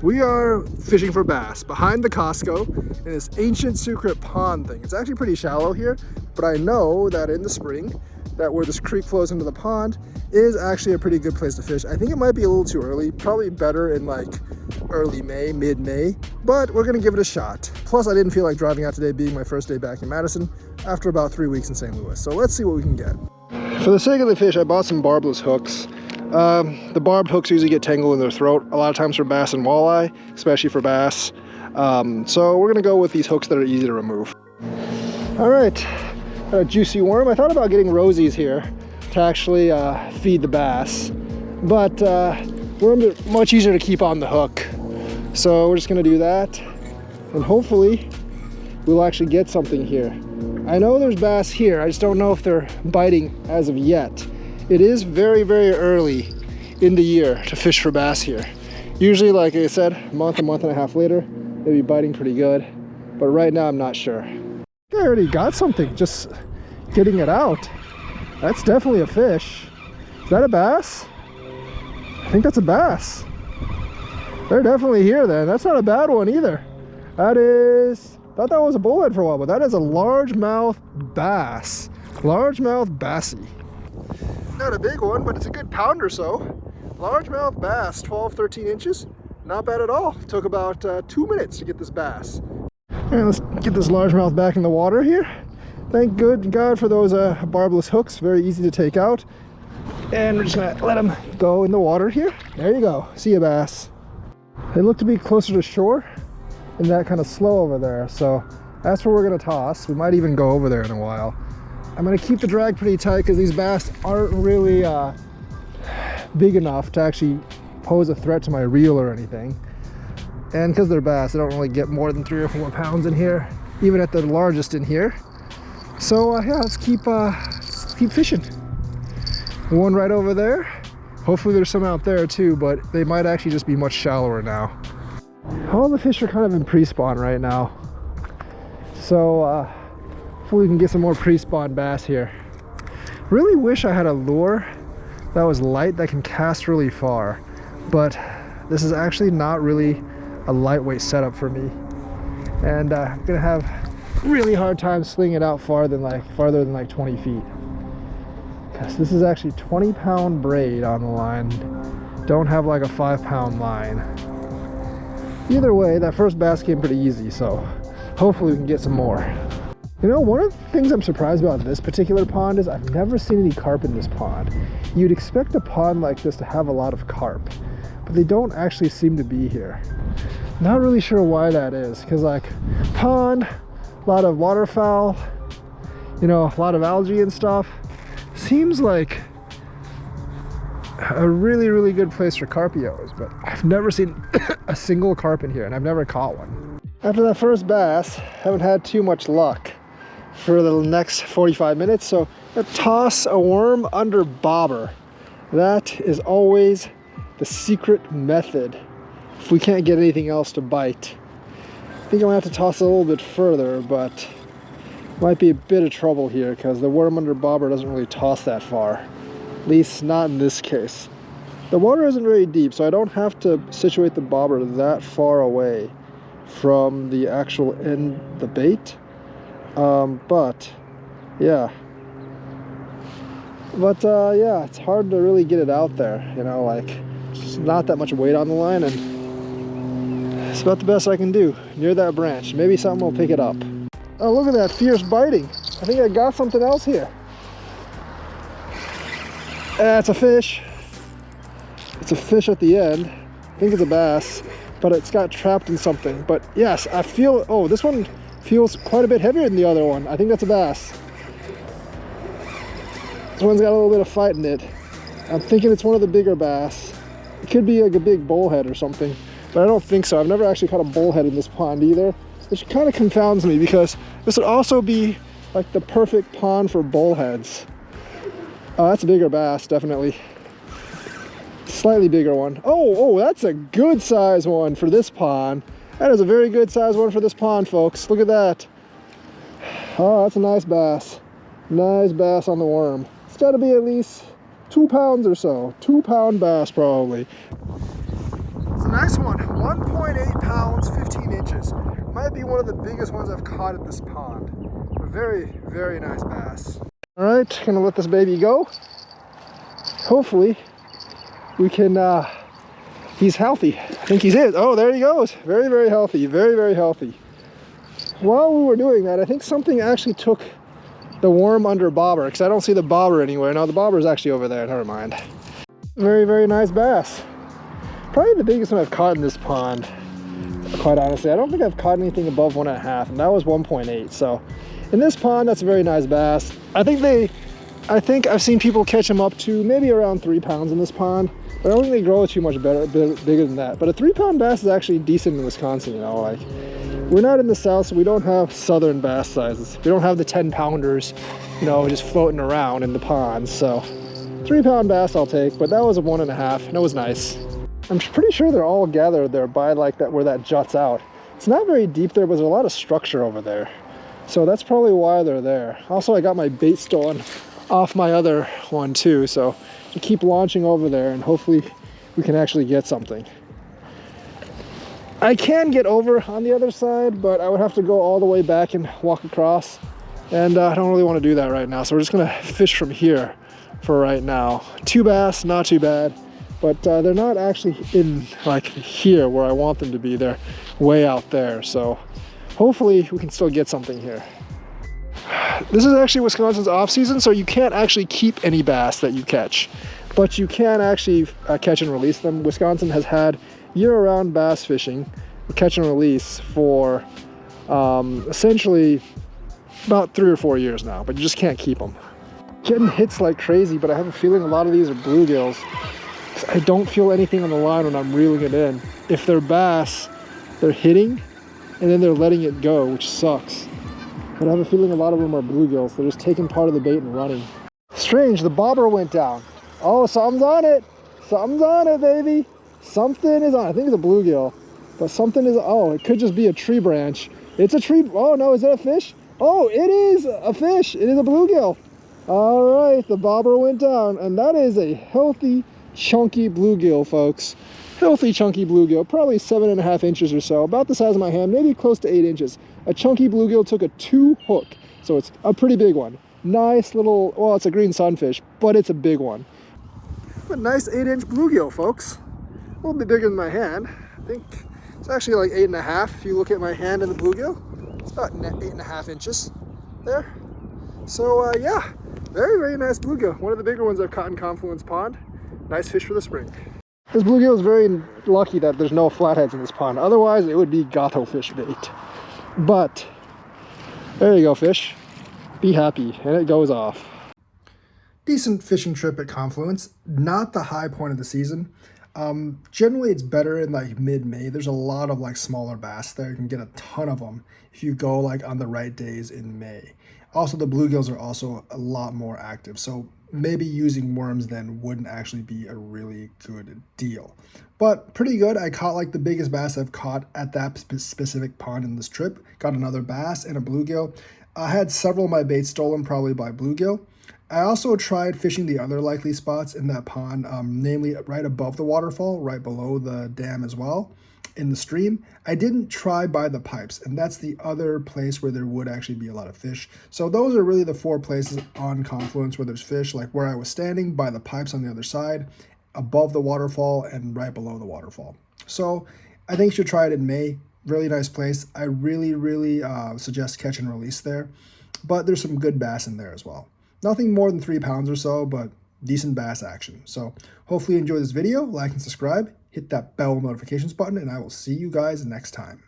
we are fishing for bass behind the Costco in this ancient secret pond thing. It's actually pretty shallow here, but I know that in the spring, that where this creek flows into the pond is actually a pretty good place to fish. I think it might be a little too early, probably better in like early May, mid-May, but we're gonna give it a shot. Plus, I didn't feel like driving out today, being my first day back in Madison after about 3 weeks in St. Louis. So let's see what we can get. For the sake of the fish, I bought some barbless hooks. The barbed hooks usually get tangled in their throat a lot of times for bass and walleye, especially for bass. So we're gonna go with these hooks that are easy to remove. All right, got a juicy worm. I thought about getting rosies here to actually feed the bass, but worms are much easier to keep on the hook. So we're just gonna do that, and hopefully we'll actually get something here. I know there's bass here, I just don't know if they're biting as of yet. It is very, very early in the year to fish for bass here. Usually, like I said, a month and a half later, they'll be biting pretty good. But right now, I'm not sure. I already got something, just getting it out. That's definitely a fish. Is that a bass? I think that's a bass. They're definitely here then. That's not a bad one either. That is, I thought that was a bullhead for a while, but that is a largemouth bass. Largemouth bassy. Not a big one, but it's a good pound or so. Largemouth bass, 12, 13 inches. Not bad at all. Took about 2 minutes to get this bass. And let's get this largemouth back in the water here. Thank good God for those barbless hooks. Very easy to take out. And we're just gonna let them go in the water here. There you go. See ya, bass. They look to be closer to shore and that kind of slow over there. So that's where we're gonna toss. We might even go over there in a while. I'm gonna keep the drag pretty tight because these bass aren't really big enough to actually pose a threat to my reel or anything. And because they're bass, they don't really get more than 3 or 4 pounds in here, even at the largest in here. So yeah, let's keep fishing. One right over there. Hopefully there's some out there too, but they might actually just be much shallower now. All the fish are kind of in pre-spawn right now. So hopefully we can get some more pre-spawn bass here. Really wish I had a lure that was light that can cast really far, but this is actually not really a lightweight setup for me, and I'm gonna have really hard time slinging it out farther than like 20 feet. Yes, this is actually 20-pound braid on the line. Don't have like a 5-pound line. Either way, that first bass came pretty easy, so hopefully we can get some more. You know, one of the things I'm surprised about this particular pond is I've never seen any carp in this pond. You'd expect a pond like this to have a lot of carp, but they don't actually seem to be here. Not really sure why that is, because like pond, a lot of waterfowl, you know, a lot of algae and stuff. Seems like a really, really good place for carpios, but I've never seen a single carp in here, and I've never caught one. After that first bass, haven't had too much luck for the next 45 minutes, so I toss a worm under bobber. That is always the secret method if we can't get anything else to bite. I think I'm gonna have to toss a little bit further, but might be a bit of trouble here because the worm under bobber doesn't really toss that far. At least not in this case. The water isn't very deep, so I don't have to situate the bobber that far away from the actual end, the bait. But yeah, it's hard to really get it out there, you know, like just not that much weight on the line, and it's about the best I can do near that branch. Maybe something will pick it up. Oh, look at that fierce biting. I think I got something else here. It's a fish. It's a fish at the end. I think it's a bass, but it's got trapped in something. But yes, I feel, oh, this one feels quite a bit heavier than the other one. I think that's a bass. This one's got a little bit of fight in it. I'm thinking it's one of the bigger bass. It could be like a big bullhead or something, but I don't think so. I've never actually caught a bullhead in this pond either, which kind of confounds me because this would also be like the perfect pond for bullheads. That's a bigger bass, definitely. Slightly bigger one. Oh, that's a good size one for this pond. That is a very good size one for this pond, folks. Look at that. Oh, that's a nice bass. Nice bass on the worm. It's got to be at least 2 pounds or so. 2-pound bass, probably. It's a nice one, 1.8 pounds, 15 inches. Might be one of the biggest ones I've caught at this pond. A very, very nice bass. All right, gonna let this baby go. Hopefully we can, he's healthy. I think he's it. Oh, there he goes. Very, very healthy, very, very healthy. While we were doing that, I think something actually took the worm under bobber, because I don't see the bobber anywhere. No, the bobber is actually over there, never mind. Very, very nice bass. Probably the biggest one I've caught in this pond, quite honestly. I don't think I've caught anything above 1.5, and that was 1.8. So in this pond, that's a very nice bass. I think I've seen people catch them up to maybe around 3 pounds in this pond, but I don't think they grow too much bigger than that. But a 3-pound bass is actually decent in Wisconsin, you know, like we're not in the South, so we don't have southern bass sizes. We don't have the 10-pounders, you know, just floating around in the ponds. So 3-pound bass I'll take, but that was a 1.5, and it was nice. I'm pretty sure they're all gathered there by like that, where that juts out. It's not very deep there, but there's a lot of structure over there. So that's probably why they're there. Also, I got my bait stolen off my other one too, so I keep launching over there and hopefully we can actually get something. I can get over on the other side, but I would have to go all the way back and walk across, and I don't really want to do that right now, so we're just gonna fish from here for right now. 2 bass, not too bad, but they're not actually in like here where I want them to be. They're way out there, so hopefully we can still get something here. This is actually Wisconsin's off season, so you can't actually keep any bass that you catch, but you can actually catch and release them. Wisconsin has had year-round bass fishing, catch and release, for essentially about 3 or 4 years now, but you just can't keep them. Getting hits like crazy, but I have a feeling a lot of these are bluegills. I don't feel anything on the line when I'm reeling it in. If they're bass, they're hitting and then they're letting it go, which sucks. But I have a feeling a lot of them are bluegills. They're just taking part of the bait and running. Strange, the bobber went down. Oh, something's on it. Something's on it, baby. Something is on. I think it's a bluegill, but something is. Oh, it could just be a tree branch. It's a tree. Oh no, is it a fish? Oh, it is a fish. It is a bluegill. All right, the bobber went down, and that is a healthy, chunky bluegill, folks. Healthy, chunky bluegill, probably 7.5 inches or so, about the size of my hand, maybe close to 8 inches. A chunky bluegill took a 2 hook, so it's a pretty big one. Nice little. Well, it's a green sunfish, but it's a big one. A nice 8-inch bluegill, folks. A little bit bigger than my hand. I think it's actually like 8.5 if you look at my hand in the bluegill. It's about 8.5 inches there. So yeah, very, very nice bluegill. One of the bigger ones I've caught in Confluence Pond. Nice fish for the spring. This bluegill is very lucky that there's no flatheads in this pond. Otherwise, it would be gotho fish bait. But there you go, fish. Be happy, and it goes off. Decent fishing trip at Confluence. Not the high point of the season. Generally it's better in like mid-May. There's a lot of like smaller bass there. You can get a ton of them if you go like on the right days in May. Also, the bluegills are also a lot more active, so maybe using worms then wouldn't actually be a really good deal. But pretty good. I caught like the biggest bass I've caught at that specific pond in this trip. Got another bass and a bluegill. I had several of my baits stolen, probably by bluegill. I also tried fishing the other likely spots in that pond, namely right above the waterfall, right below the dam as well, in the stream. I didn't try by the pipes, and that's the other place where there would actually be a lot of fish. So those are really the 4 places on Confluence where there's fish, like where I was standing, by the pipes on the other side, above the waterfall, and right below the waterfall. So I think you should try it in May. Really nice place. I really, really suggest catch and release there, but there's some good bass in there as well. Nothing more than 3 pounds or so, but decent bass action. So hopefully you enjoyed this video. Like and subscribe. Hit that bell notifications button, and I will see you guys next time.